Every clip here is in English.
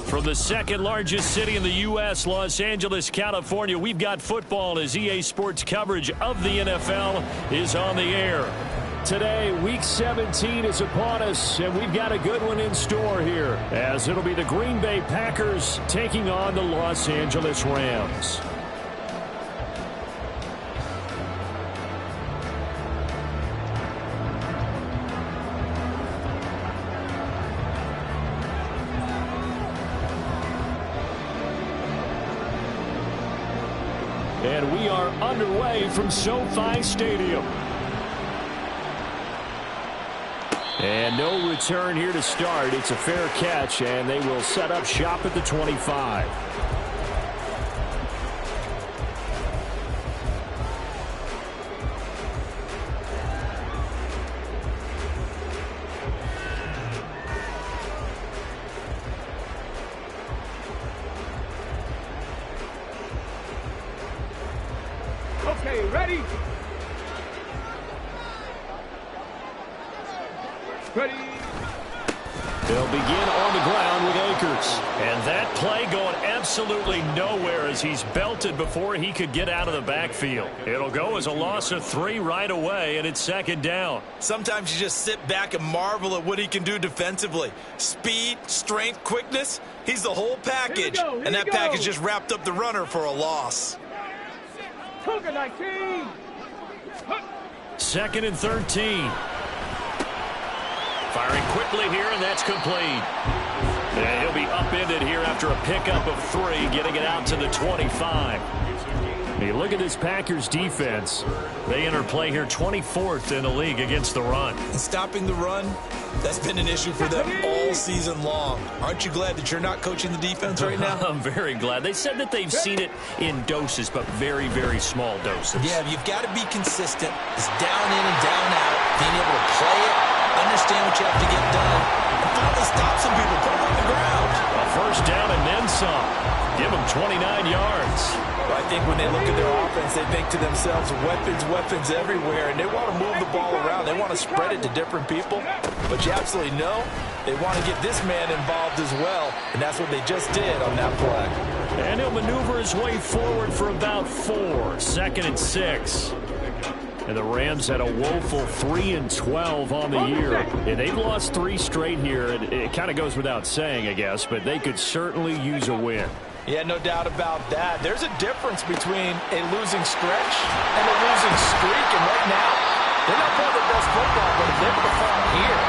From the second largest city in the U.S., Los Angeles, California, we've got football as EA Sports coverage of the NFL is on the air. Today, Week 17 is upon us, and we've got a good one in store here, as it'll be the Green Bay Packers taking on the Los Angeles Rams. And we are underway from SoFi Stadium. And no return here to start. It's a fair catch, and they will set up shop at the 25. Okay, ready? Ready. They'll begin on the ground with Akers. And that play going absolutely nowhere as he's belted before he could get out of the backfield. It'll go as a loss of 3 right away, and it's second down. Sometimes you just sit back and marvel at what he can do defensively. Speed, strength, quickness, he's the whole package. And that package just wrapped up the runner for a loss. 19. Second and 13. Firing quickly here, and that's complete. And he'll be upended here after a pickup of 3, getting it out to the 25. Hey, look at this Packers defense. They enter play here 24th in the league against the run. And stopping the run, that's been an issue for them all season long. Aren't you glad that you're not coaching the defense right now? I'm very glad. They said that they've seen it in doses, but very, very small doses. Yeah, you've got to be consistent. It's down in and down out. Being able to play it, understand what you have to get done, and finally stop some people, put them on the ground. A first down and then some. Give them 29 yards. I think when they look at their offense, they think to themselves, weapons, weapons everywhere, and they want to move the ball around. They want to spread it to different people, but you absolutely know they want to get this man involved as well, and that's what they just did on that play. And he'll maneuver his way forward for about 4. Second and 6. And the Rams had a woeful 3-12 on the year. And they've lost 3 straight here. It kind of goes without saying, I guess, but they could certainly use a win. Yeah, no doubt about that. There's a difference between a losing stretch and a losing streak. And right now, they're not playing their best football, but if they're able to fall here,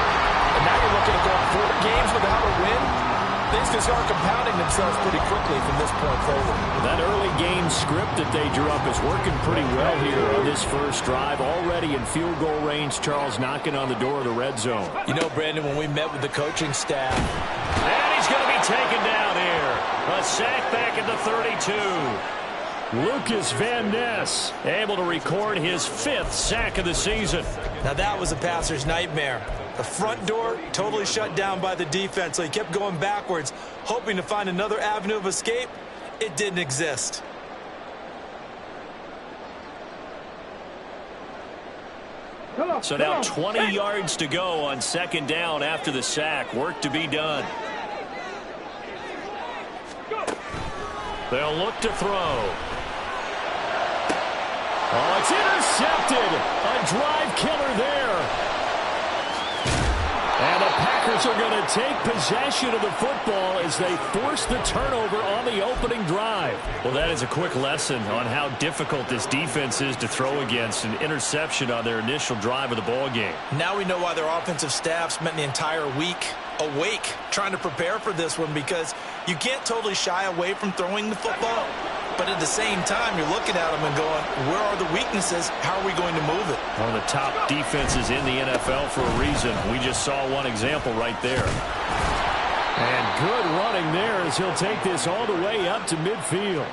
and now you're looking at going 4 games without a win, things can start compounding themselves pretty quickly from this point forward. That early game script that they drew up is working pretty well here on this first drive. Already in field goal range, Charles knocking on the door of the red zone. You know, Brandon, when we met with the coaching staff. And he's going to be taken down here. A sack back at the 32. Lucas Van Ness able to record his 5th sack of the season. Now that was a passer's nightmare. The front door totally shut down by the defense, so he kept going backwards, hoping to find another avenue of escape. It didn't exist. So now 20 yards to go on second down after the sack. Work to be done. They'll look to throw. Oh, it's intercepted. A drive killer there. And the Packers are going to take possession of the football as they force the turnover on the opening drive. Well, that is a quick lesson on how difficult this defense is to throw against. An interception on their initial drive of the ball game. Now we know why their offensive staff spent the entire week awake trying to prepare for this one, because you can't totally shy away from throwing the football, but at the same time you're looking at them and going, where are the weaknesses? How are we going to move it? One of the top defenses in the NFL for a reason. We just saw one example right there. And good running there as he'll take this all the way up to midfield.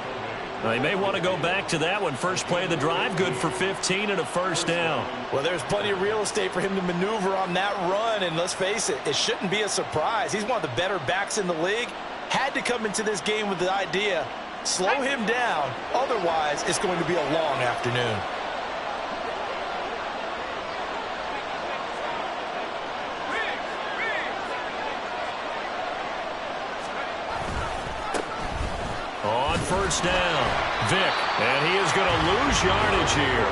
They may want to go back to that one. First play of the drive, good for 15 and a first down. Well, there's plenty of real estate for him to maneuver on that run, and let's face it, it shouldn't be a surprise. He's one of the better backs in the league. Had to come into this game with the idea, slow him down, otherwise it's going to be a long afternoon. first down. Vick, and he is going to lose yardage here.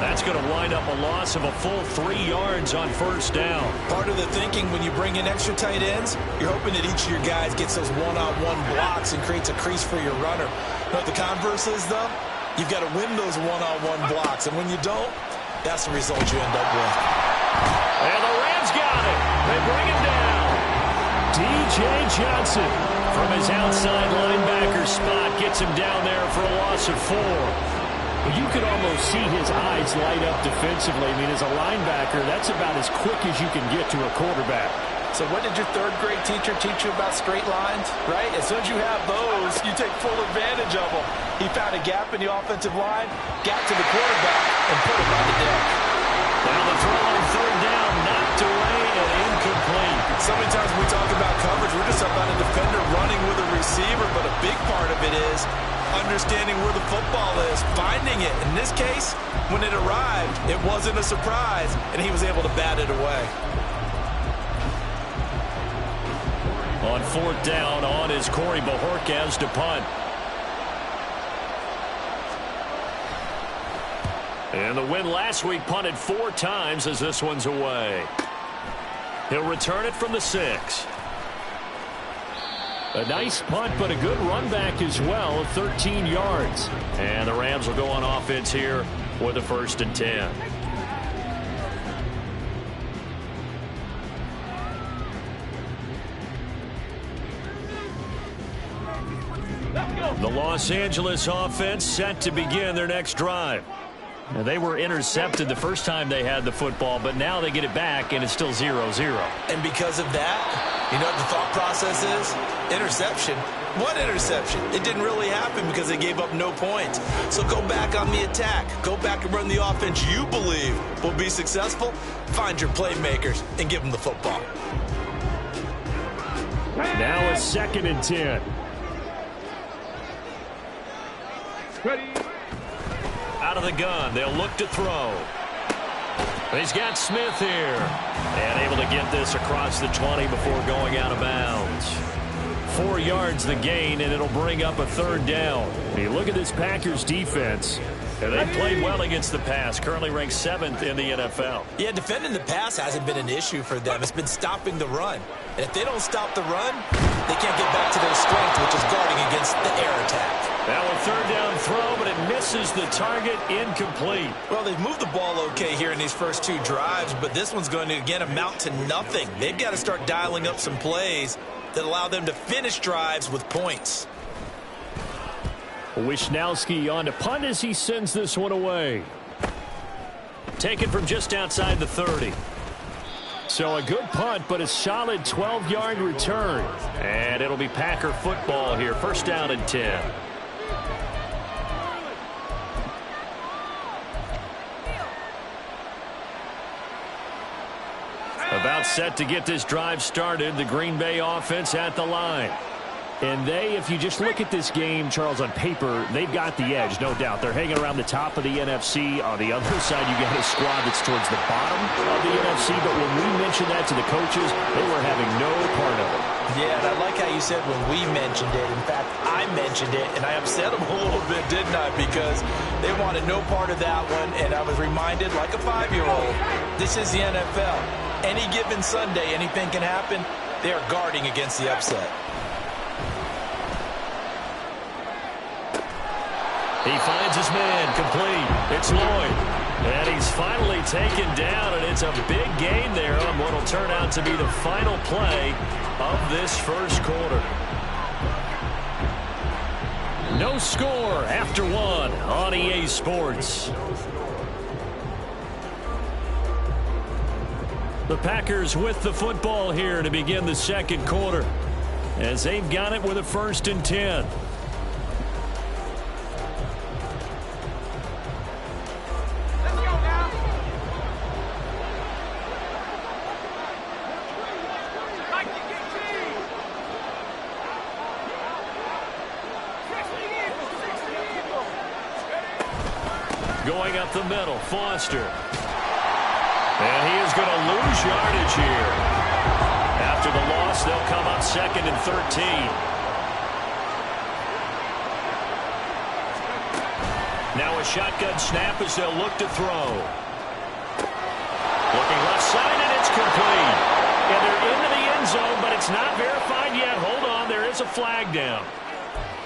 That's going to wind up a loss of a full 3 yards on first down. Part of the thinking when you bring in extra tight ends, you're hoping that each of your guys gets those one-on-one blocks and creates a crease for your runner. You know what the converse is, though? You've got to win those one-on-one blocks, and when you don't, that's the result you end up with. And the Rams got it. They bring him down. D.J. Johnson from his outside linebacker spot gets him down there for a loss of 4. You could almost see his eyes light up defensively. I mean, as a linebacker, that's about as quick as you can get to a quarterback. So what did your third-grade teacher teach you about straight lines, right? As soon as you have those, you take full advantage of them. He found a gap in the offensive line, got to the quarterback, and put him on the deck. Now the throw on third down, knocked away and incomplete. So many times when we talk about coverage, we're just about a defender running with a receiver, but a big part of it is understanding where the football is, finding it. In this case, when it arrived, it wasn't a surprise, and he was able to bat it away. On fourth down, on is Corey Bojorquez to punt. And the win last week punted 4 times as this one's away. He'll return it from the 6. A nice punt, but a good run back as well, 13 yards. And the Rams will go on offense here with a 1st and 10. The Los Angeles offense set to begin their next drive. Now, they were intercepted the first time they had the football, but now they get it back, and it's still 0-0. And because of that, you know what the thought process is? Interception. What interception? It didn't really happen because they gave up no points. So go back on the attack. Go back and run the offense you believe will be successful. Find your playmakers and give them the football. Now a 2nd and 10. Ready. Out of the gun, they'll look to throw. He's got Smith here. And able to get this across the 20 before going out of bounds. 4 yards the gain, and it'll bring up a 3rd down. You look at this Packers defense. And they played well against the pass, currently ranked 7th in the NFL. Yeah, defending the pass hasn't been an issue for them. It's been stopping the run. And if they don't stop the run, they can't get back to their strength, which is guarding against the air attack. Now a 3rd down throw, but it misses the target, incomplete. Well, they've moved the ball okay here in these first 2 drives, but this one's going to, again, amount to nothing. They've got to start dialing up some plays that allow them to finish drives with points. Wishnowski on to punt as he sends this one away. Taken from just outside the 30. So a good punt, but a solid 12-yard return. And it'll be Packer football here. 1st down and 10. About set to get this drive started. The Green Bay offense at the line. And they, if you just look at this game, Charles, on paper, they've got the edge, no doubt. They're hanging around the top of the NFC. On the other side, you got a squad that's towards the bottom of the NFC. But when we mentioned that to the coaches, they were having no part of it. Yeah, and I like how you said when we mentioned it. In fact, I mentioned it, and I upset them a little bit, didn't I? Because they wanted no part of that one, and I was reminded, like a 5-year-old, this is the NFL. Any given Sunday, anything can happen. They are guarding against the upset. He finds his man, complete. It's Lloyd. And he's finally taken down, and it's a big gain there on what will turn out to be the final play of this first quarter. No score after 1 on EA Sports. The Packers with the football here to begin the second quarter, as they've got it with a 1st and 10. Going up the middle, Foster. And he is going to lose yardage here. After the loss, they'll come up 2nd and 13. Now a shotgun snap as they'll look to throw. Looking left side, and it's complete. And they're into the end zone, but it's not verified yet. Hold on, there is a flag down.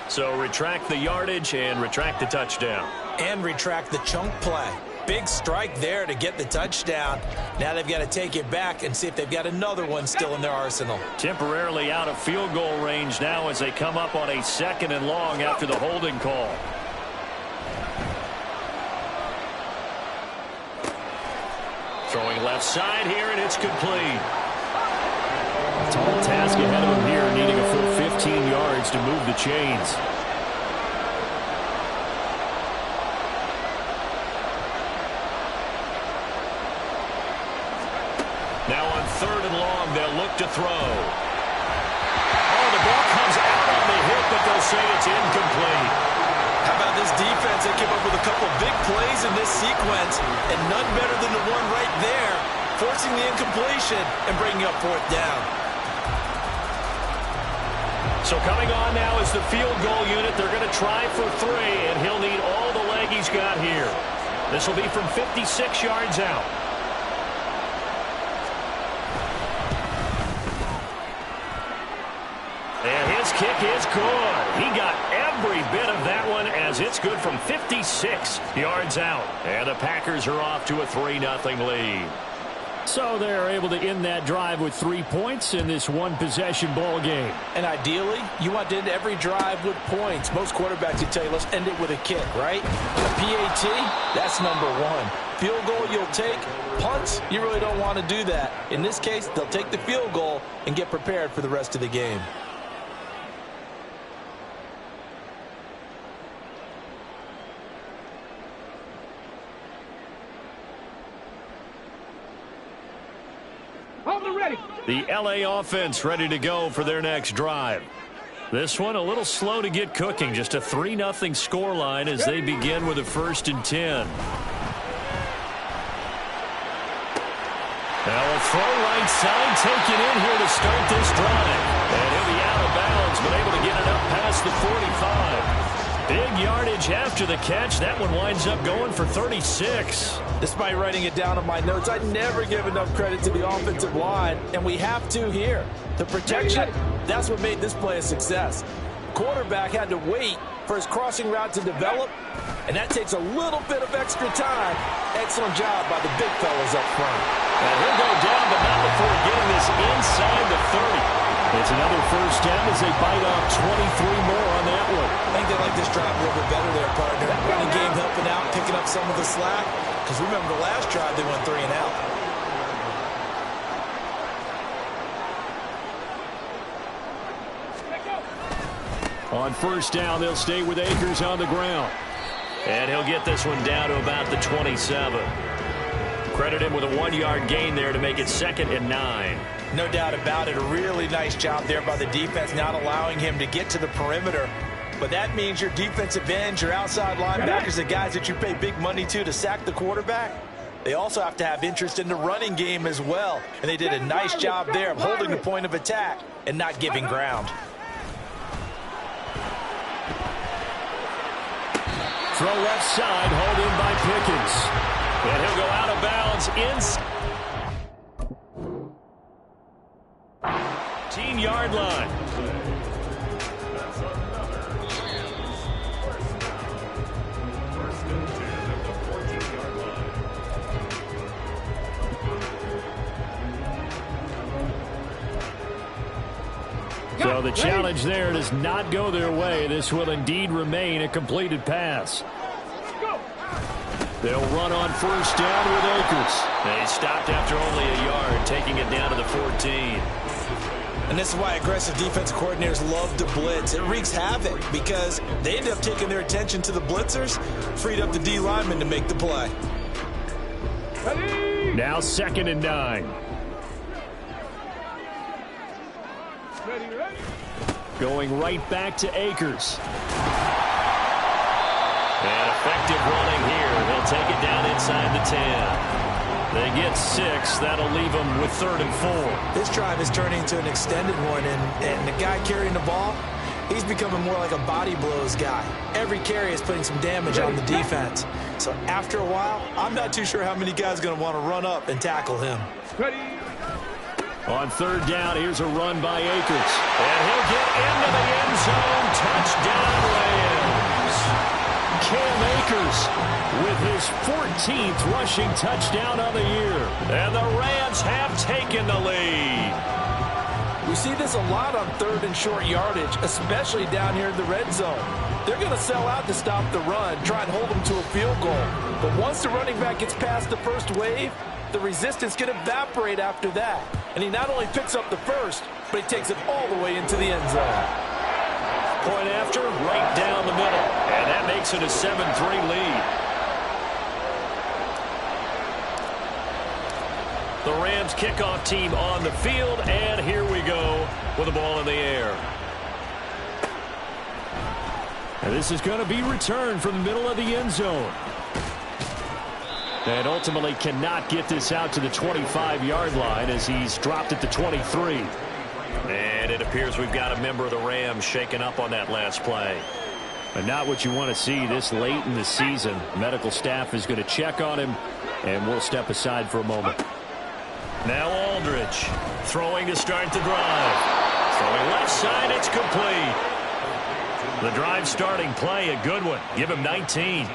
So retract the yardage and retract the touchdown. And retract the chunk play. Big strike there to get the touchdown. Now they've got to take it back and see if they've got another one still in their arsenal. Temporarily out of field goal range now as they come up on a 2nd and long after the holding call. Throwing left side here, and it's complete. Tall task ahead of him here, needing a full 15 yards to move the chains. Now on 3rd and long, they'll look to throw. Oh, the ball comes out on the hit, but they'll say it's incomplete. How about this defense? They came up with a couple big plays in this sequence, and none better than the one right there, forcing the incompletion and bringing up 4th down. So coming on now is the field goal unit. They're going to try for 3, and he'll need all the leg he's got here. This will be from 56 yards out. And his kick is good. He got every bit of that one as it's good from 56 yards out. And the Packers are off to a 3-0 lead. So they're able to end that drive with 3 points in this one-possession ball game. And ideally, you want to end every drive with points. Most quarterbacks would tell you, let's end it with a kick, right? A PAT, that's number 1. Field goal you'll take. Punts, you really don't want to do that. In this case, they'll take the field goal and get prepared for the rest of the game. The LA offense ready to go for their next drive. This one a little slow to get cooking. Just a 3-0 scoreline as they begin with a 1st and 10. Now a throw right side taken in here to start this drive. And he'll be out of bounds, but able to get it up past the 45. Big yardage after the catch. That one winds up going for 36. Despite writing it down in my notes, I never give enough credit to the offensive line, and we have to here. The protection, that's what made this play a success. Quarterback had to wait for his crossing route to develop, and that takes a little bit of extra time. Excellent job by the big fellas up front. And he'll go down, but not before getting this inside the 30. It's another 1st down as they bite off 23 more on that one. I think they like this drive a little bit better there, partner. Running game helping out, picking up some of the slack. Because remember, the last drive, they went 3 and out. On 1st down, they'll stay with Akers on the ground. And he'll get this one down to about the 27. Credit him with a 1-yard gain there to make it 2nd and 9. No doubt about it. A really nice job there by the defense, not allowing him to get to the perimeter. But that means your defensive ends, your outside linebackers, the guys that you pay big money to sack the quarterback, they also have to have interest in the running game as well. And they did a nice job there of holding the point of attack and not giving ground. Throw left side, hauled in by Pickens. And he'll go out of bounds inside. 15-yard line. So the challenge there does not go their way. This will indeed remain a completed pass. They'll run on 1st down with Akers. They stopped after only a yard, taking it down to the 14. And this is why aggressive defense coordinators love to blitz. It wreaks havoc because they end up taking their attention to the blitzers, freed up the D lineman to make the play. Now 2nd and 9. Going right back to Akers. And effective running here. He'll take it down inside the 10. They get 6. That'll leave them with 3rd and 4. This drive is turning into an extended one, and the guy carrying the ball, he's becoming more like a body blows guy. Every carry is putting some damage on the defense. So after a while, I'm not too sure how many guys are going to want to run up and tackle him. On third down, here's a run by Akers. And he'll get into the end zone. Touchdown, Rams. Cam Akers with his 14th rushing touchdown of the year. And the Rams have taken the lead. We see this a lot on third and short yardage, especially down here in the red zone. They're going to sell out to stop the run, try and hold them to a field goal. But once the running back gets past the first wave, the resistance can evaporate after that. And he not only picks up the first, but he takes it all the way into the end zone. Point after, right down the middle. And that makes it a 7-3 lead. The Rams kickoff team on the field, and here we go with the ball in the air. And this is going to be returned from the middle of the end zone. And ultimately cannot get this out to the 25-yard line as he's dropped at the 23. And it appears we've got a member of the Rams shaken up on that last play. And not what you want to see this late in the season. Medical staff is going to check on him, and we'll step aside for a moment. Now Aldridge throwing to start the drive. Throwing left side, it's complete. The drive starting play, a good one. Give him 19.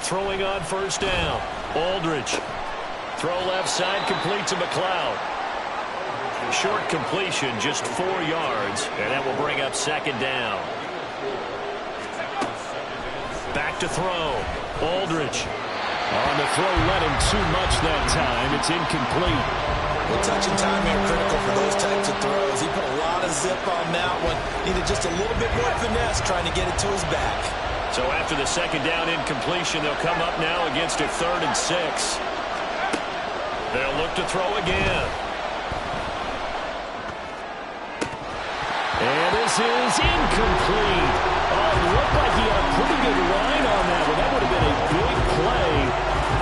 Throwing on first down. Aldridge. Throw left side, complete to McLeod. Short completion, just 4 yards, and that will bring up second down. Back to throw. Aldridge. On the throw, led him too much that time. It's incomplete. Well, touch and time here critical for those types of throws. He put a lot of zip on that one. Needed just a little bit more finesse trying to get it to his back. So after the second down incompletion, they'll come up now against a 3rd and 6. They'll look to throw again. And this is incomplete. Oh, it looked like he had a pretty good line on that one. That would have been a big play,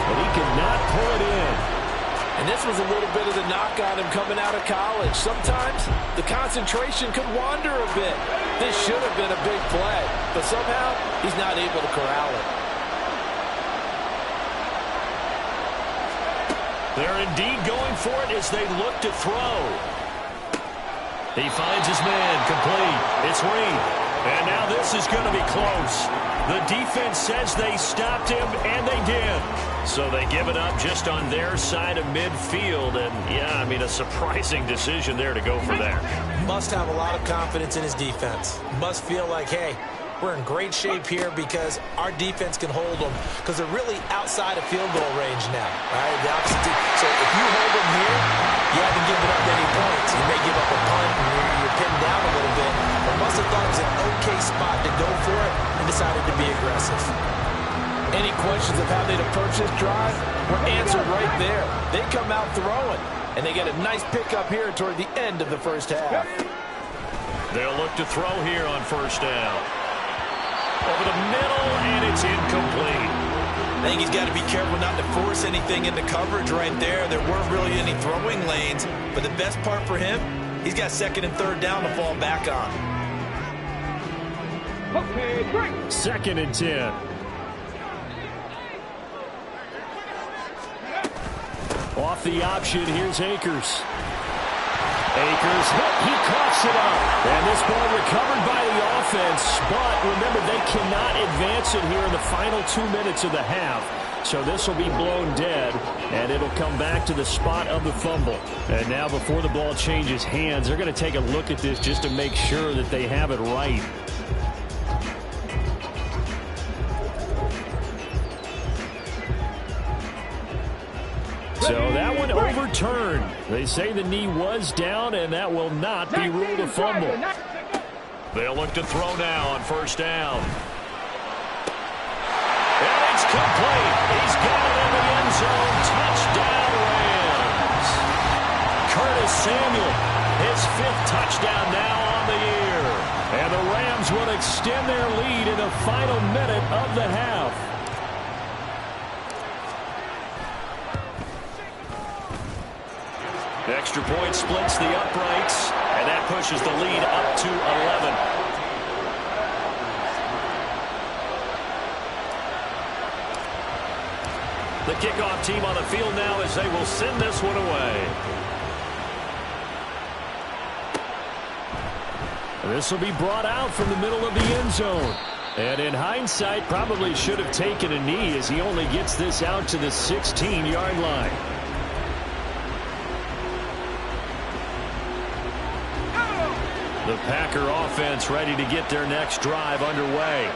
but he could not pull it in. And this was a little bit of the knock on him coming out of college. Sometimes the concentration could wander a bit. This should have been a big play, but somehow he's not able to corral it. They're indeed going for it as they look to throw. He finds his man, complete. It's Reed. And now this is going to be close. The defense says they stopped him, and they did. So they give it up just on their side of midfield. And, yeah, I mean, a surprising decision there to go for that. Must have a lot of confidence in his defense. Must feel like, hey, we're in great shape here because our defense can hold them because they're really outside of field goal range now. Right? The opposite team. So if you hold them here, you haven't given up any points. You may give up a punt and you're pinned down a little bit. But must have thought it was an okay spot to go for it and decided to be aggressive. Any questions of how they'd approach this drive were answered right there. They come out throwing, and they get a nice pickup here toward the end of the first half. They'll look to throw here on first down. Over the middle, and it's incomplete. I think he's got to be careful not to force anything into coverage right there. There weren't really any throwing lanes, but the best part for him, he's got second and third down to fall back on. Okay, break. 2nd and 10. Off the option, here's Akers. Akers hit, he coughs it up. And this ball recovered by the offense. But remember, they cannot advance it here in the final 2 minutes of the half. So this will be blown dead, and it'll come back to the spot of the fumble. And now before the ball changes hands, they're going to take a look at this just to make sure that they have it right. So that one overturned. They say the knee was down, and that will not be ruled a fumble. They'll look to throw now on first down. And it's complete. He's got it in the end zone. Touchdown, Rams. Samuel. His 5th touchdown now on the year. And the Rams will extend their lead in the final minute of the half. Extra point splits the uprights, and that pushes the lead up to 11. The kickoff team on the field now as they will send this one away. This will be brought out from the middle of the end zone. And in hindsight, probably should have taken a knee as he only gets this out to the 16-yard line. The Packer offense ready to get their next drive underway.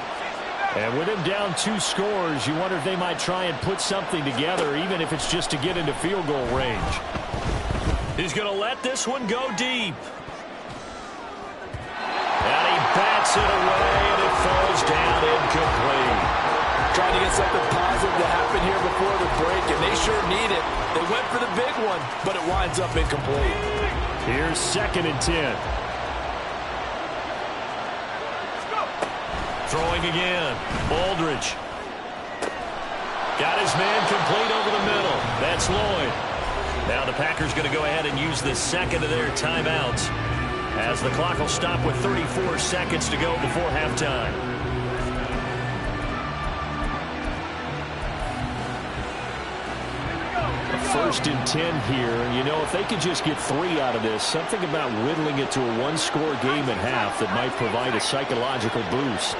And with him down 2 scores, you wonder if they might try and put something together, even if it's just to get into field goal range. He's going to let this one go deep. And he bats it away, and it falls down incomplete. Trying to get something positive to happen here before the break, and they sure need it. They went for the big one, but it winds up incomplete. Here's 2nd and 10. Throwing again. Aldridge. Got his man complete over the middle. That's Lloyd. Now the Packers going to go ahead and use the 2nd of their timeouts, as the clock will stop with 34 seconds to go before halftime. First and 10 here. You know, if they could just get 3 out of this, something about whittling it to a 1-score game at half that might provide a psychological boost.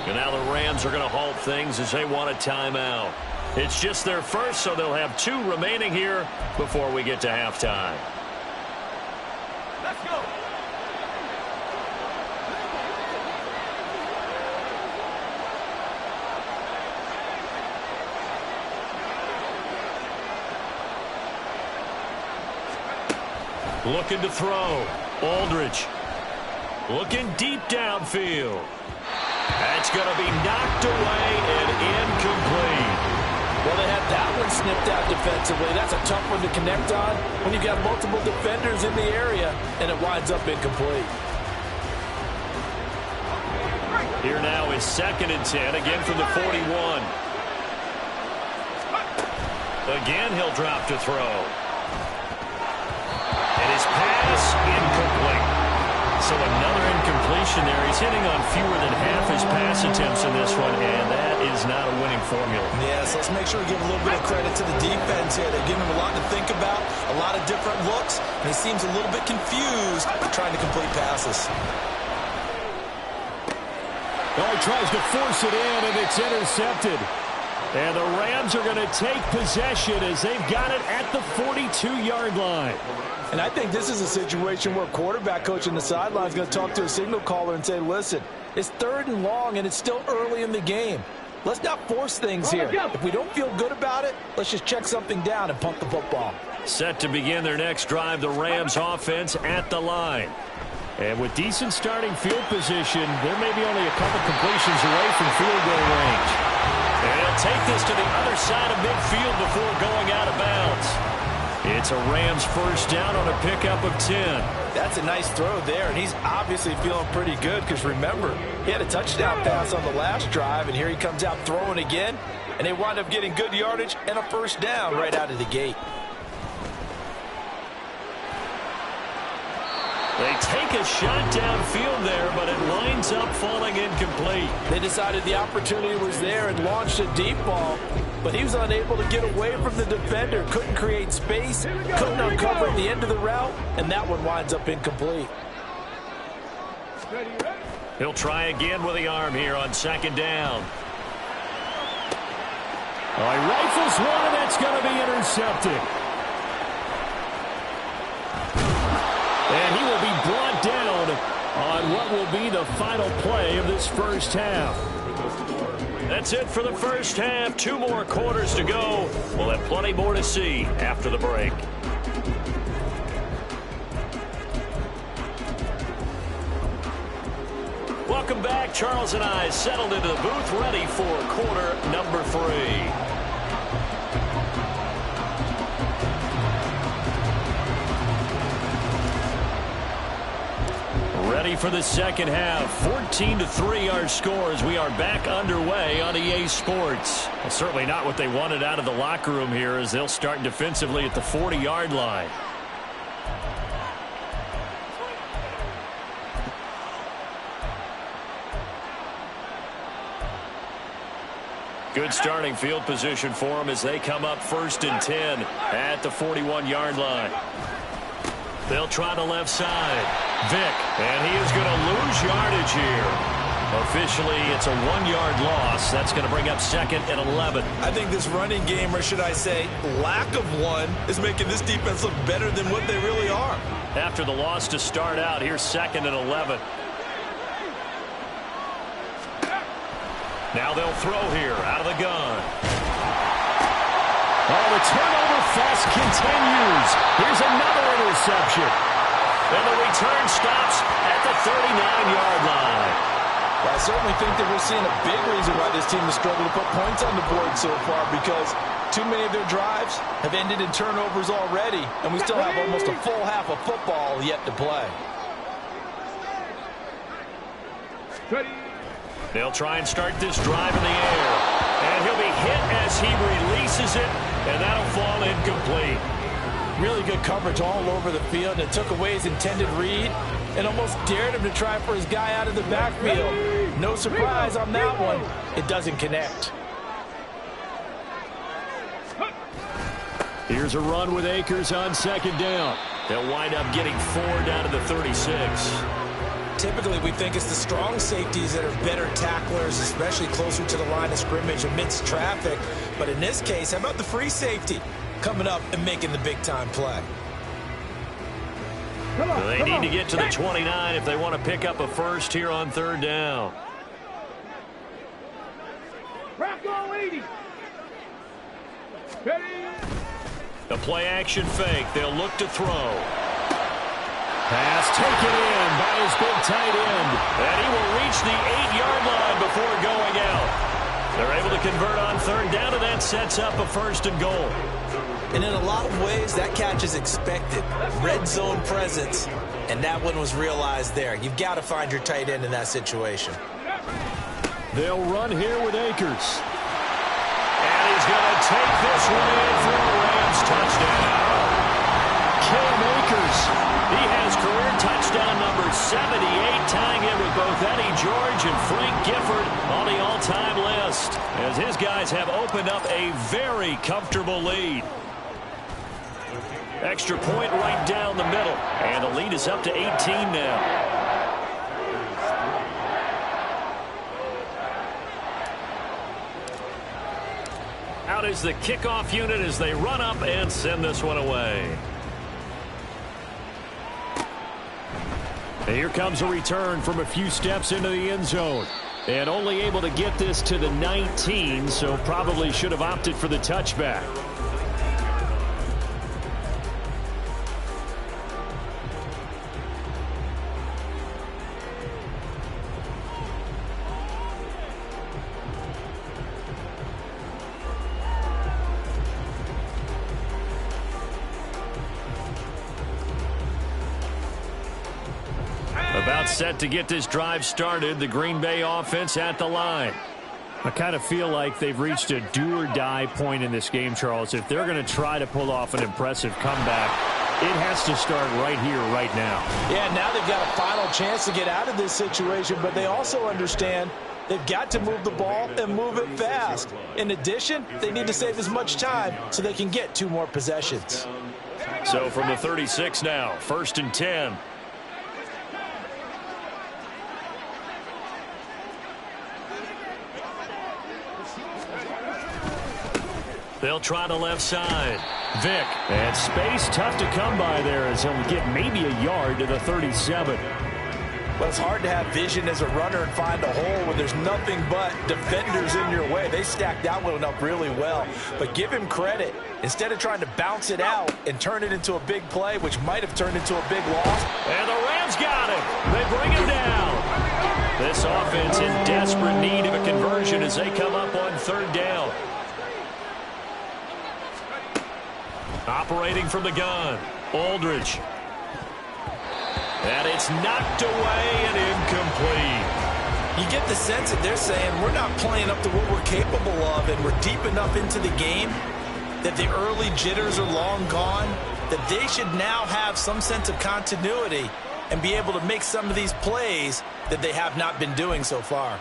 And now the Rams are going to halt things as they want a timeout. It's just their first, so they'll have 2 remaining here before we get to halftime. Let's go. Looking to throw. Aldridge. Looking deep downfield. That's going to be knocked away and incomplete. Well, they had that one snipped out defensively. That's a tough one to connect on when you've got multiple defenders in the area, and it winds up incomplete. Here now is 2nd and 10, again from the 41. Again, he'll drop to throw. And his pass incomplete. So another incompletion there. He's hitting on fewer than half his pass attempts in this one, and that is not a winning formula. Yes, let's make sure we give a little bit of credit to the defense here. They're giving him a lot to think about, a lot of different looks, and he seems a little bit confused trying to complete passes. Oh, he tries to force it in, and it's intercepted. And the Rams are going to take possession as they've got it at the 42-yard line. And I think this is a situation where quarterback coach in the sideline is going to talk to a signal caller and say, listen, it's 3rd and long, and it's still early in the game. Let's not force things here. If we don't feel good about it, let's just check something down and punt the football. Set to begin their next drive, the Rams offense at the line. And with decent starting field position, there may be only a couple completions away from field goal range. And he'll take this to the other side of midfield before going out of bounds. It's a Rams first down on a pickup of 10. That's a nice throw there, and he's obviously feeling pretty good because, remember, he had a touchdown pass on the last drive, and here he comes out throwing again, and they wind up getting good yardage and a first down right out of the gate. They take a shot downfield there, but it winds up falling incomplete. They decided the opportunity was there and launched a deep ball, but he was unable to get away from the defender, couldn't create space, couldn't uncover the end of the route, and that one winds up incomplete. He'll try again with the arm here on 2nd down. Oh, he rifles one, and that's going to be intercepted. And he will be brought down on what will be the final play of this first half. That's it for the first half. 2 more quarters to go. We'll have plenty more to see after the break. Welcome back. Charles and I settled into the booth, ready for quarter number 3. Ready for the second half. 14-3 our scores. We are back underway on EA Sports. Well, certainly not what they wanted out of the locker room here, as they'll start defensively at the 40-yard line. Good starting field position for them as they come up 1st and 10 at the 41-yard line. They'll try the left side. Vick, and he is going to lose yardage here. Officially, it's a 1-yard loss. That's going to bring up 2nd and 11. I think this running game, or should I say lack of one, is making this defense look better than what they really are. After the loss to start out, here's 2nd and 11. Now they'll throw here out of the gun. Oh, the turnover fest continues. Here's another interception. And the return stops at the 39-yard line. Well, I certainly think that we're seeing a big reason why this team has struggled to put points on the board so far, because too many of their drives have ended in turnovers already, and we still have almost a full half of football yet to play. They'll try and start this drive in the air. And he'll be hit as he releases it, and that'll fall incomplete. Really good coverage all over the field, and it took away his intended read and almost dared him to try for his guy out of the backfield. No surprise on that one. It doesn't connect. Here's a run with Akers on 2nd down. They'll wind up getting 4 down to the 36. Typically, we think it's the strong safeties that are better tacklers, especially closer to the line of scrimmage amidst traffic. But in this case, how about the free safety coming up and making the big-time play? They need to get to the 29 if they want to pick up a first here on 3rd down. The play-action fake. They'll look to throw. Pass taken in by his big tight end. And he will reach the 8-yard line before going out. They're able to convert on 3rd down, and that sets up a 1st and goal. And in a lot of ways, that catch is expected. Red zone presence, and that one was realized there. You've got to find your tight end in that situation. They'll run here with Akers. And he's going to take this one in for a Rams touchdown. Cam Akers. He has career touchdown number 78, tying in with both Eddie George and Frank Gifford on the all-time list, as his guys have opened up a very comfortable lead. Extra point right down the middle, and the lead is up to 18 now. Out is the kickoff unit as they run up and send this one away. And here comes a return from a few steps into the end zone. And only able to get this to the 19, so probably should have opted for the touchback. About set to get this drive started, the Green Bay offense at the line. I kind of feel like they've reached a do-or-die point in this game, Charles. If they're going to try to pull off an impressive comeback, it has to start right here, right now. Yeah, now they've got a final chance to get out of this situation, but they also understand they've got to move the ball and move it fast. In addition, they need to save as much time so they can get 2 more possessions. So from the 36 now, 1st and 10. They'll try the left side. Vick. And space tough to come by there as he'll get maybe a yard to the 37. Well, it's hard to have vision as a runner and find a hole when there's nothing but defenders in your way. They stacked that one up really well. But give him credit. Instead of trying to bounce it out and turn it into a big play, which might have turned into a big loss. And the Rams got him. They bring him down. This offense in desperate need of a conversion as they come up on third down. Operating from the gun, Aldridge. And it's knocked away and incomplete. You get the sense that they're saying we're not playing up to what we're capable of, and we're deep enough into the game that the early jitters are long gone, that they should now have some sense of continuity and be able to make some of these plays that they have not been doing so far.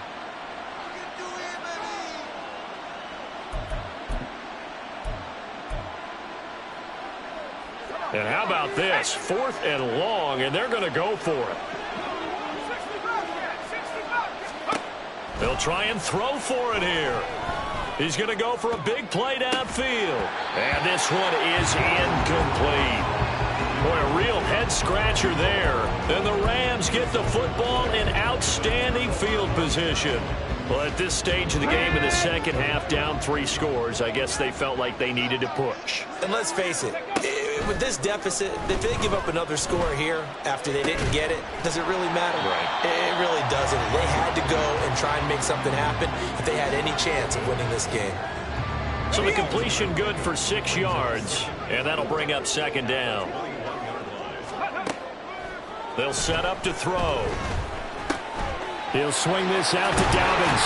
And how about this? 4th and long, and they're going to go for it. They'll try and throw for it here. He's going to go for a big play downfield. And this one is incomplete. Boy, a real head-scratcher there. And the Rams get the football in outstanding field position. Well, at this stage of the game in the second half, down 3 scores, I guess they felt like they needed to push. And let's face it, with this deficit, if they give up another score here after they didn't get it, does it really matter? Right. It really doesn't. They had to go and try and make something happen if they had any chance of winning this game. So the completion good for 6 yards, and that'll bring up second down. They'll set up to throw. He'll swing this out to Dobbins.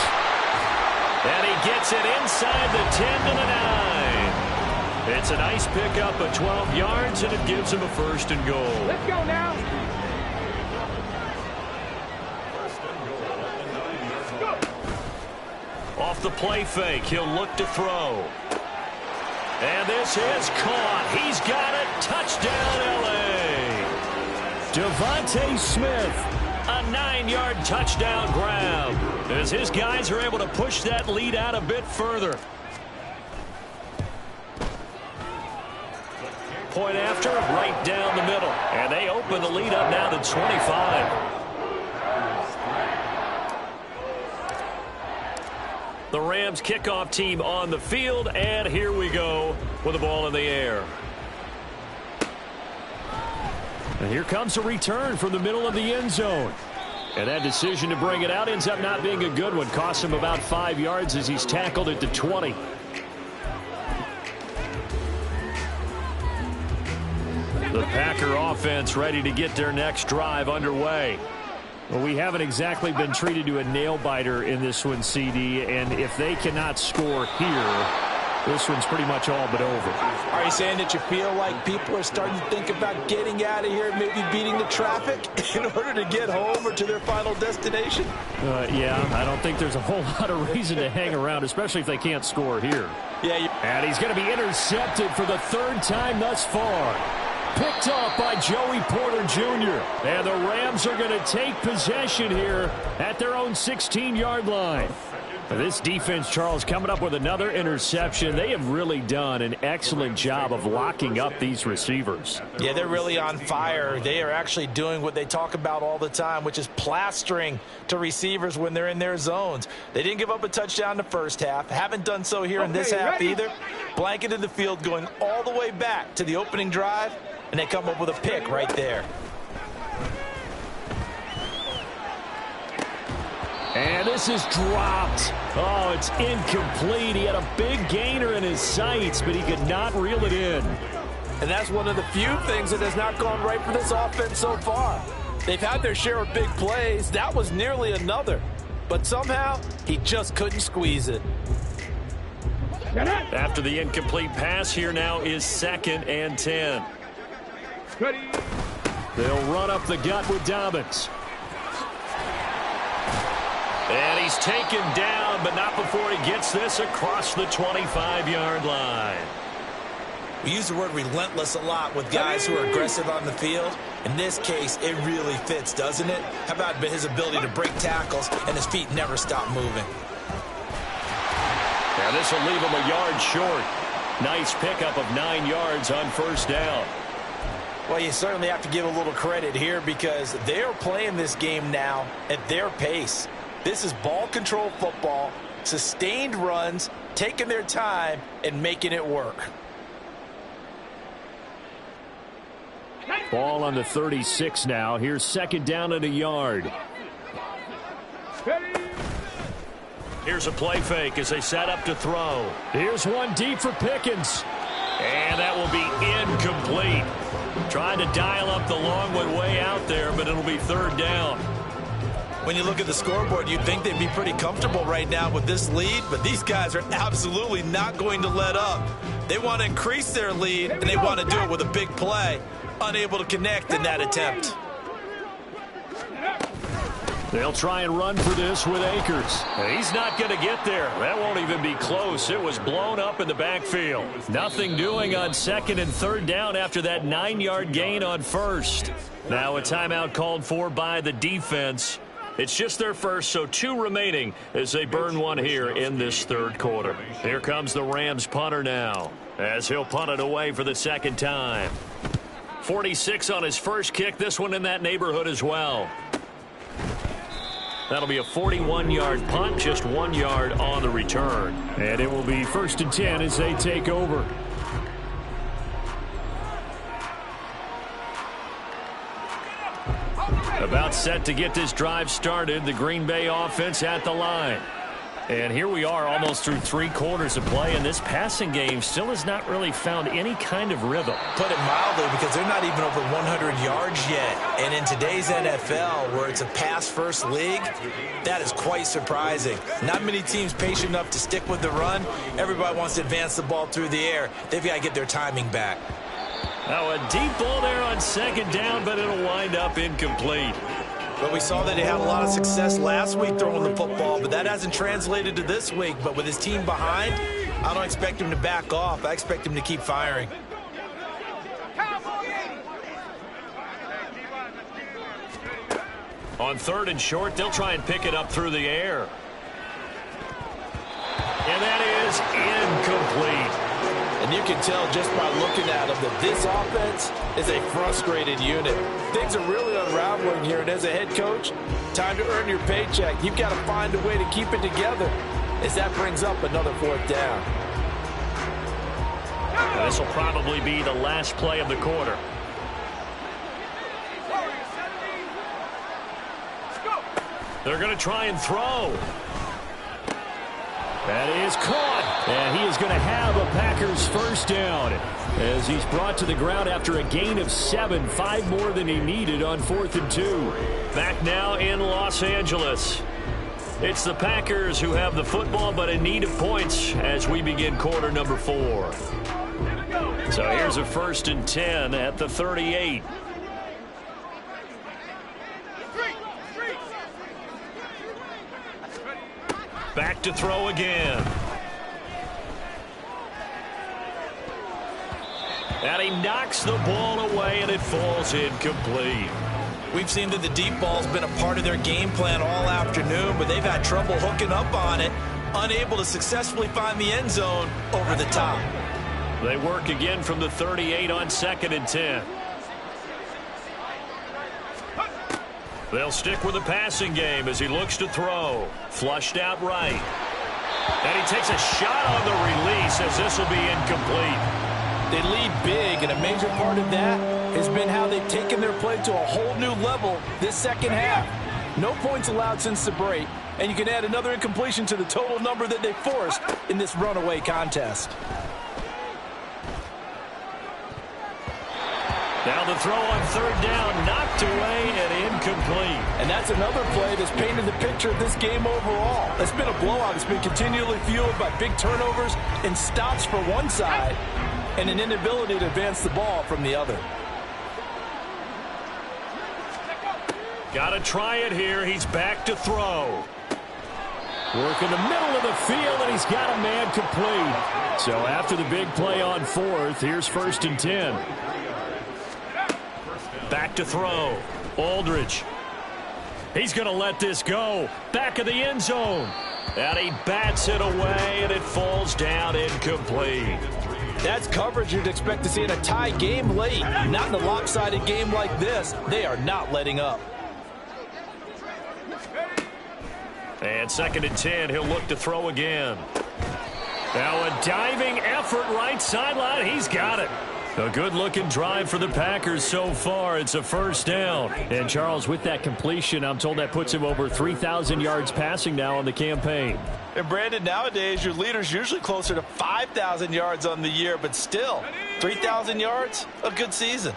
And he gets it inside the 10 to the 9. It's a nice pickup of 12 yards, and it gives him a 1st and goal. Let's go now. Off the play fake, he'll look to throw. And this is caught. He's got it. Touchdown, L.A. Devontae Smith, a 9-yard touchdown grab, as his guys are able to push that lead out a bit further. Point after, right down the middle. And they open the lead up now to 25. The Rams kickoff team on the field, and here we go with the ball in the air. And here comes a return from the middle of the end zone. And that decision to bring it out ends up not being a good one. Costs him about 5 yards as he's tackled at the 20. The Packer offense ready to get their next drive underway. Well, we haven't exactly been treated to a nail-biter in this one, CD, and if they cannot score here, this one's pretty much all but over. Are you saying that you feel like people are starting to think about getting out of here, maybe beating the traffic in order to get home or to their final destination? Yeah, I don't think there's a whole lot of reason to hang around, especially if they can't score here. Yeah. And he's going to be intercepted for the 3rd time thus far. Picked off by Joey Porter Jr. And the Rams are going to take possession here at their own 16-yard line. This defense, Charles, coming up with another interception. They have really done an excellent job of locking up these receivers. Yeah, they're really on fire. They are actually doing what they talk about all the time, which is plastering to receivers when they're in their zones. They didn't give up a touchdown in the first half. Haven't done so here in this half either. Blanketed the field going all the way back to the opening drive, and they come up with a pick right there. And this is dropped. Oh, it's incomplete. He had a big gainer in his sights, but he could not reel it in. And that's one of the few things that has not gone right for this offense so far. They've had their share of big plays. That was nearly another. But somehow, he just couldn't squeeze it. After the incomplete pass, here now is 2nd and 10. Ready. They'll run up the gut with Dobbins. And he's taken down, but not before he gets this across the 25-yard line. We use the word relentless a lot with guys who are aggressive on the field. In this case, it really fits, doesn't it? How about his ability to break tackles and his feet never stop moving? Now this will leave him a yard short. Nice pickup of 9 yards on 1st down. Well, you certainly have to give a little credit here because they are playing this game now at their pace. This is ball control football, sustained runs, taking their time, and making it work. Ball on the 36 now. Here's 2nd down and a yard. Here's a play fake as they set up to throw. Here's one deep for Pickens. And that will be incomplete. Trying to dial up the long one way out there, but it'll be third down. When you look at the scoreboard, you'd think they'd be pretty comfortable right now with this lead, but these guys are absolutely not going to let up. They want to increase their lead, and they want to do it with a big play. Unable to connect in that attempt. They'll try and run for this with Akers. He's not going to get there. That won't even be close. It was blown up in the backfield. Nothing doing on second and third down after that 9-yard gain on first. Now a timeout called for by the defense. It's just their first, so 2 remaining as they burn one here in this third quarter. Here comes the Rams punter now as he'll punt it away for the second time. 46 on his first kick. This one in that neighborhood as well. That'll be a 41-yard punt, just 1 yard on the return. And it will be 1st and 10 as they take over. About set to get this drive started, the Green Bay offense at the line. And here we are almost through 3 quarters of play, and this passing game still has not really found any kind of rhythm. Put it mildly, because they're not even over 100 yards yet. And in today's NFL, where it's a pass-first league, that is quite surprising. Not many teams patient enough to stick with the run. Everybody wants to advance the ball through the air. They've got to get their timing back. Now a deep ball there on second down, but it'll wind up incomplete. But we saw that he had a lot of success last week throwing the football, but that hasn't translated to this week. But with his team behind, I don't expect him to back off. I expect him to keep firing. On 3rd and short, they'll try and pick it up through the air. And that is incomplete. And you can tell just by looking at them that this offense is a frustrated unit. Things are really unraveling here, and as a head coach, time to earn your paycheck. You've got to find a way to keep it together as that brings up another 4th down. This will probably be the last play of the quarter. They're going to try and throw. That is caught, and he is going to have a Packers first down as he's brought to the ground after a gain of 7, 5 more than he needed on 4th and 2. Back now in Los Angeles. It's the Packers who have the football, but in need of points as we begin quarter number 4. So here's a 1st and 10 at the 38. Back to throw again. And he knocks the ball away, and it falls incomplete. We've seen that the deep ball's been a part of their game plan all afternoon, but they've had trouble hooking up on it, unable to successfully find the end zone over the top. They work again from the 38 on 2nd and 10. They'll stick with the passing game as he looks to throw. Flushed out right. And he takes a shot on the release as this will be incomplete. They lead big, and a major part of that has been how they've taken their play to a whole new level this second half. No points allowed since the break, and you can add another incompletion to the total number that they forced in this runaway contest. Now the throw on 3rd down, knocked away and incomplete. And that's another play that's painted the picture of this game overall. It's been a blowout. It's been continually fueled by big turnovers and stops for one side and an inability to advance the ball from the other. Got to try it here. He's back to throw. Work in the middle of the field, and he's got a man complete. So after the big play on 4th, here's 1st and 10. Back to throw. Aldridge. He's going to let this go. Back of the end zone. And he bats it away, and it falls down incomplete. That's coverage you'd expect to see in a tie game late. Not in a lopsided game like this. They are not letting up. And 2nd and 10, he'll look to throw again. Now a diving effort right sideline. He's got it. A good-looking drive for the Packers so far. It's a first down. And, Charles, with that completion, I'm told that puts him over 3,000 yards passing now on the campaign. And, Brandon, nowadays your leader's usually closer to 5,000 yards on the year, but still, 3,000 yards, a good season.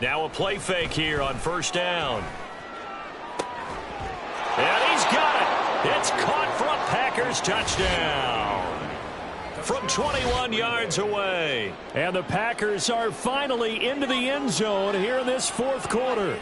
Now a play fake here on first down. And he's got it. It's caught for a Packers touchdown from 21 yards away. And the Packers are finally into the end zone here in this fourth quarter.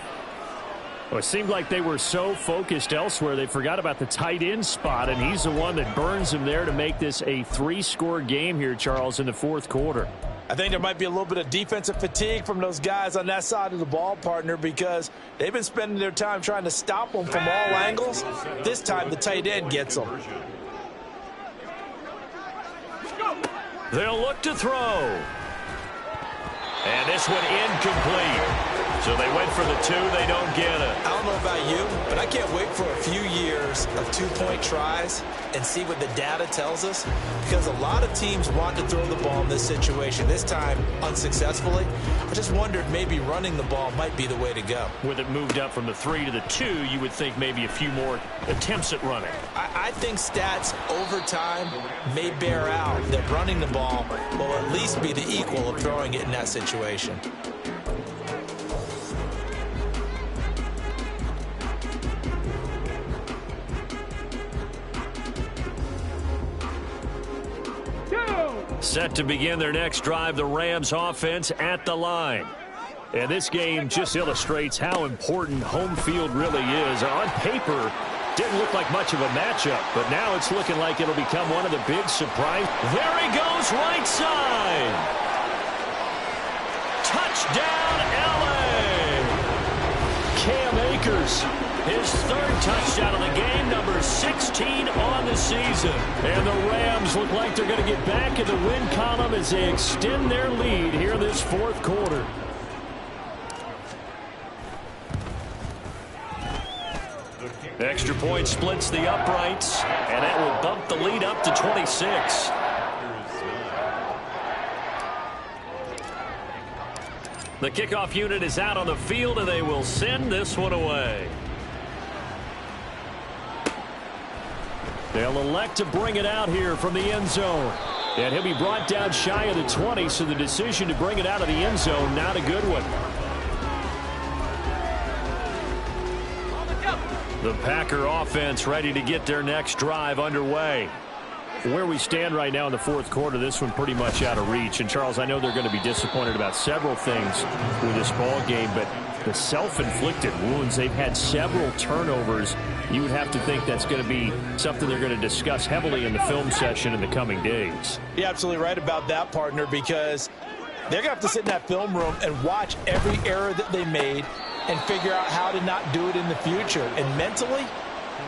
Well, it seemed like they were so focused elsewhere they forgot about the tight end spot, and he's the one that burns them there to make this a 3-score game here, Charles, in the fourth quarter. I think there might be a little bit of defensive fatigue from those guys on that side of the ball, partner, because they've been spending their time trying to stop them from all angles. This time the tight end gets them. They'll look to throw. And this one incomplete. So they went for the 2. They don't get it. I don't know about you, but I can't wait for a few years of 2-point tries and see what the data tells us, because a lot of teams want to throw the ball in this situation, this time unsuccessfully. I just wondered maybe running the ball might be the way to go. With it moved up from the 3 to the 2, you would think maybe a few more attempts at running. I think stats over time may bear out that running the ball will at least be the equal of throwing it in that situation. Set to begin their next drive, the Rams offense at the line. And this game just illustrates how important home field really is. On paper, didn't look like much of a matchup, but now it's looking like it'll become one of the big surprises. There he goes, right side. Touchdown, L.A. Cam Akers. His 3rd touchdown of the game, number 16 on the season. And the Rams look like they're going to get back in the win column as they extend their lead here in this fourth quarter. Extra point splits the uprights, and that will bump the lead up to 26. The kickoff unit is out on the field, and they will send this one away. They'll elect to bring it out here from the end zone. And he'll be brought down shy of the 20, so the decision to bring it out of the end zone, not a good one. The Packer offense ready to get their next drive underway. Where we stand right now in the fourth quarter, this one pretty much out of reach. And, Charles, I know they're going to be disappointed about several things with this ball game, but the self-inflicted wounds, they've had several turnovers. You would have to think that's going to be something they're going to discuss heavily in the film session in the coming days. You're absolutely right about that, partner, because they're going to have to sit in that film room and watch every error that they made and figure out how to not do it in the future. And mentally,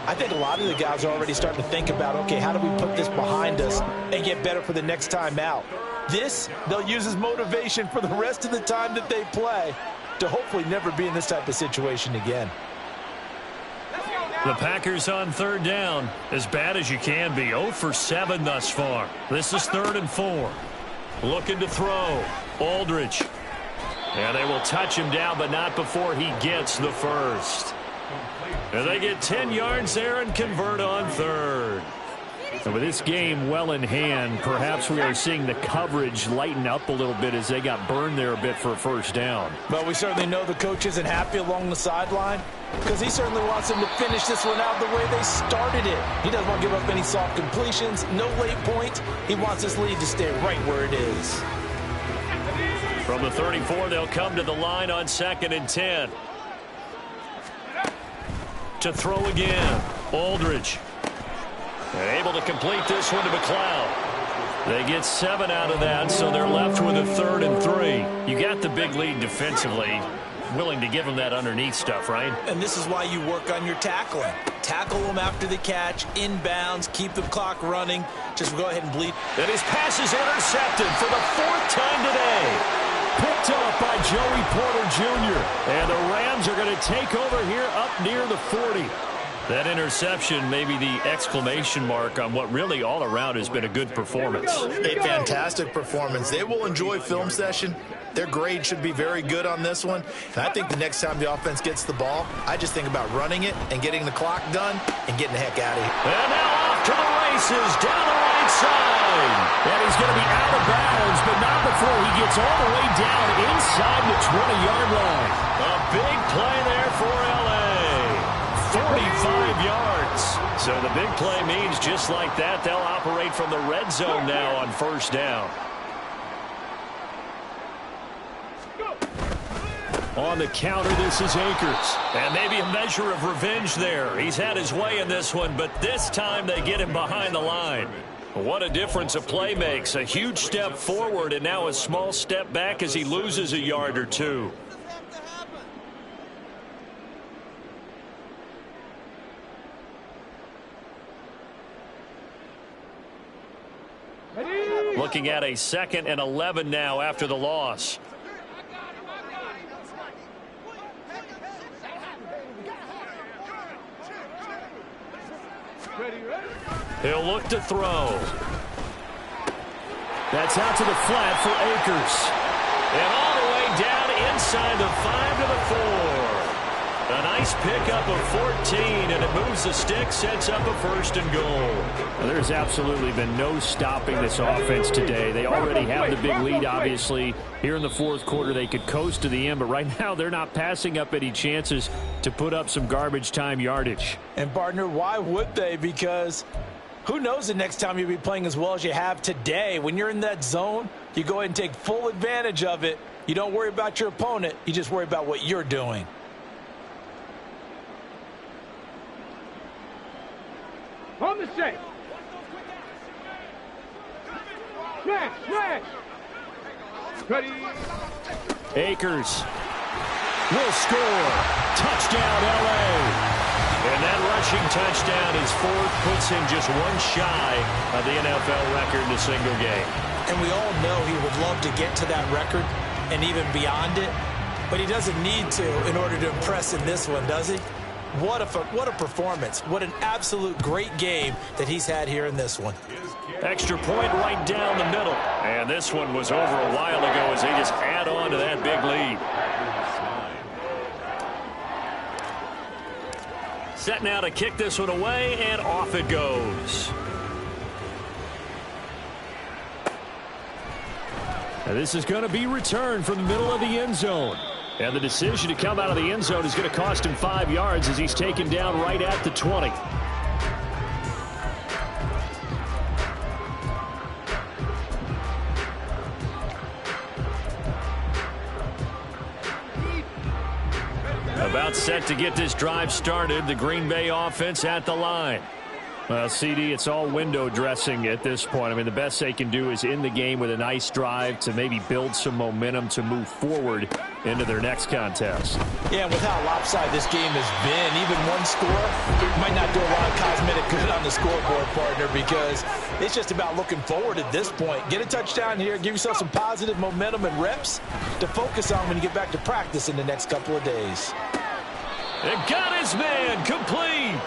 I think a lot of the guys are already starting to think about, okay, how do we put this behind us and get better for the next time out? This, they'll use as motivation for the rest of the time that they play to hopefully never be in this type of situation again. The Packers on 3rd down, as bad as you can be, 0 for 7 thus far. This is 3rd and 4. Looking to throw, Aldridge. And they will touch him down, but not before he gets the first. And they get 10 yards there and convert on 3rd. And with this game well in hand, perhaps we are seeing the coverage lighten up a little bit as they got burned there a bit for a first down. But we certainly know the coach isn't happy along the sideline because he certainly wants them to finish this one out the way they started it. He doesn't want to give up any soft completions, no late points. He wants this lead to stay right where it is. From the 34, they'll come to the line on 2nd and 10. To throw again, Aldridge. And able to complete this one to McLeod. They get 7 out of that, so they're left with a 3rd and 3. You got the big lead defensively. Willing to give them that underneath stuff, right? And this is why you work on your tackling. Tackle them after the catch, inbounds, keep the clock running. Just go ahead and bleed. And his pass is intercepted for the 4th time today. Picked up by Joey Porter Jr. And the Rams are going to take over here up near the 40. That interception may be the exclamation mark on what really all around has been a good performance. A fantastic performance. They will enjoy film session. Their grade should be very good on this one. And I think the next time the offense gets the ball, I just think about running it and getting the clock done and getting the heck out of here. And now off to the races, down the right side. And he's going to be out of bounds, but not before he gets all the way down inside the 20-yard line. A big play there for L.A. 45 yards. So the big play means just like that, they'll operate from the red zone now on first down. On the counter, this is Akers. And maybe a measure of revenge there. He's had his way in this one, but this time they get him behind the line. What a difference a play makes. A huge step forward and now a small step back as he loses a yard or two. Looking at a 2nd and 11 now after the loss. He'll look to throw. That's out to the flat for Akers. And all the way down inside the 5 to the 4. A nice pickup of 14, and it moves the stick, sets up a 1st and goal. Well, there's absolutely been no stopping this offense today. They already have the big lead, obviously. Here in the 4th quarter, they could coast to the end, but right now they're not passing up any chances to put up some garbage time yardage. And, partner, why would they? Because who knows the next time you'll be playing as well as you have today. When you're in that zone, you go ahead and take full advantage of it. You don't worry about your opponent. You just worry about what you're doing. On the shake. Smash, smash. Ready. Akers will score. Touchdown, L.A. And that rushing touchdown is 4th, puts him just one shy of the NFL record in a single game. And we all know he would love to get to that record and even beyond it, but he doesn't need to in order to impress in this one, does he? What a performance. What an absolute great game that he's had here in this one. Extra point right down the middle. And this one was over a while ago as they just add on to that big lead. Set now to kick this one away, and off it goes. And this is going to be returned from the middle of the end zone. And the decision to come out of the end zone is going to cost him 5 yards as he's taken down right at the 20. About set to get this drive started. The Green Bay offense at the line. Well, CD, it's all window dressing at this point. I mean, the best they can do is in the game with a nice drive to maybe build some momentum to move forward into their next contest. Yeah, with how lopsided this game has been, even one score might not do a lot of cosmetic good on the scoreboard, partner, because it's just about looking forward at this point. Get a touchdown here, give yourself some positive momentum and reps to focus on when you get back to practice in the next couple of days. And got his man complete.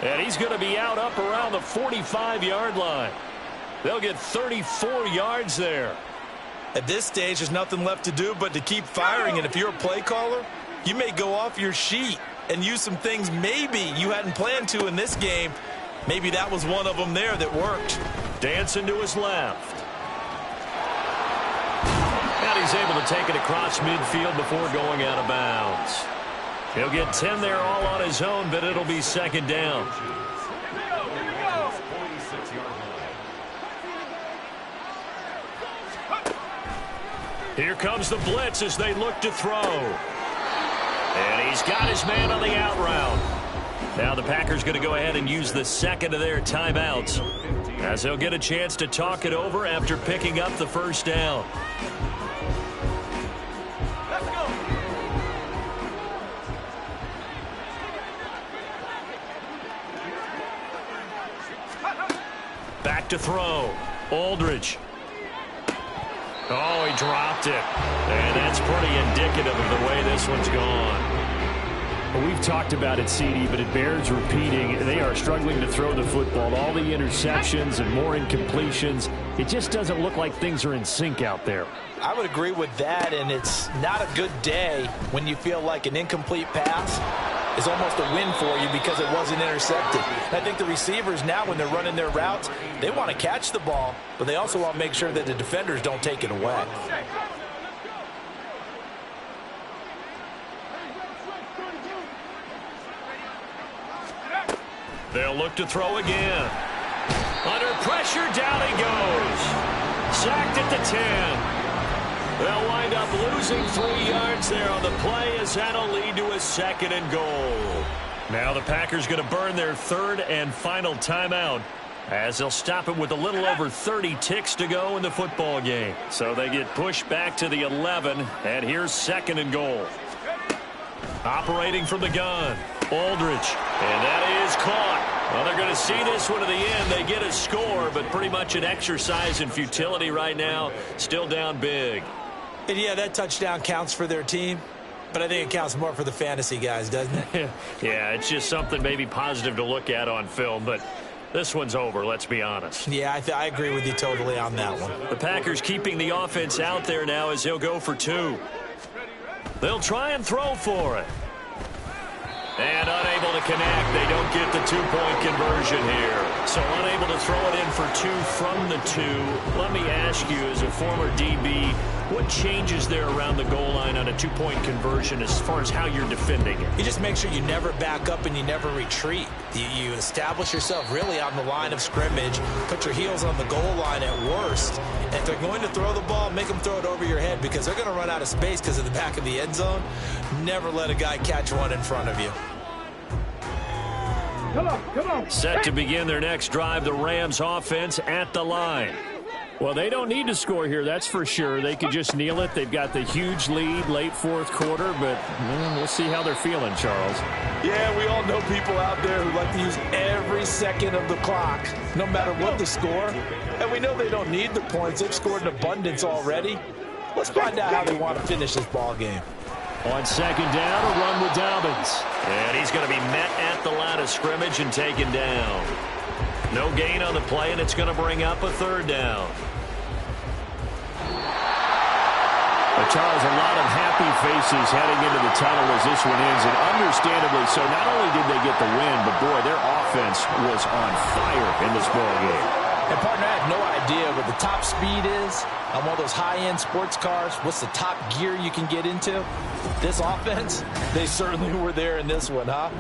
And he's going to be out up around the 45-yard line. They'll get 34 yards there. At this stage, there's nothing left to do but to keep firing. And if you're a play caller, you may go off your sheet and use some things maybe you hadn't planned to in this game. Maybe that was one of them there that worked. Dancing to his left. And he's able to take it across midfield before going out of bounds. He'll get 10 there all on his own, but it'll be 2nd down. Here comes the blitz as they look to throw. And he's got his man on the out route. Now the Packers going to go ahead and use the 2nd of their timeouts, as they'll get a chance to talk it over after picking up the 1st down. Back to throw. Aldridge. Oh, he dropped it. And that's pretty indicative of the way this one's gone. Well, we've talked about it, CD, but it bears repeating. They are struggling to throw the football. All the interceptions and more incompletions. It just doesn't look like things are in sync out there. I would agree with that, and it's not a good day when you feel like an incomplete pass is almost a win for you because it wasn't intercepted. And I think the receivers now, when they're running their routes, they want to catch the ball, but they also want to make sure that the defenders don't take it away. They'll look to throw again. Under pressure, down he goes. Sacked at the 10. They'll wind up losing 3 yards there on the play as that'll lead to a 2nd and goal. Now the Packers going to burn their 3rd and final timeout as they'll stop it with a little over 30 ticks to go in the football game. So they get pushed back to the 11, and here's 2nd and goal. Operating from the gun, Aldridge, and that is caught. Well, they're going to see this one to the end. They get a score, but pretty much an exercise in futility right now. Still down big. And yeah, that touchdown counts for their team, but I think it counts more for the fantasy guys, doesn't it? Yeah, it's just something maybe positive to look at on film, but this one's over, let's be honest. Yeah, I agree with you totally on that one. The Packers keeping the offense out there now as he'll go for 2. They'll try and throw for it. And unable to connect. They don't get the 2-point conversion here. So unable to throw it in for 2 from the 2. Let me ask you, as a former DB, what changes there around the goal line on a 2-point conversion as far as how you're defending it? You just make sure you never back up and you never retreat. You establish yourself really on the line of scrimmage, put your heels on the goal line at worst. And if they're going to throw the ball, make them throw it over your head because they're going to run out of space because of the back of the end zone. Never let a guy catch one in front of you. Come on. Set to begin their next drive, the Rams offense at the line. Well, they don't need to score here, that's for sure. They could just kneel it. They've got the huge lead late 4th quarter, but we'll see how they're feeling, Charles. Yeah, we all know people out there who like to use every second of the clock, no matter what the score. And we know they don't need the points. They've scored in abundance already. Let's find out how they want to finish this ball game. On 2nd down, a run with Dobbins. And he's going to be met at the line of scrimmage and taken down. No gain on the play, and it's going to bring up a 3rd down. Charles, a lot of happy faces heading into the tunnel as this one ends, and understandably so. Not only did they get the win, but boy, their offense was on fire in this ball game. And partner, I have no idea what the top speed is on one of those high-end sports cars. What's the top gear you can get into? This offense, they certainly were there in this one, huh?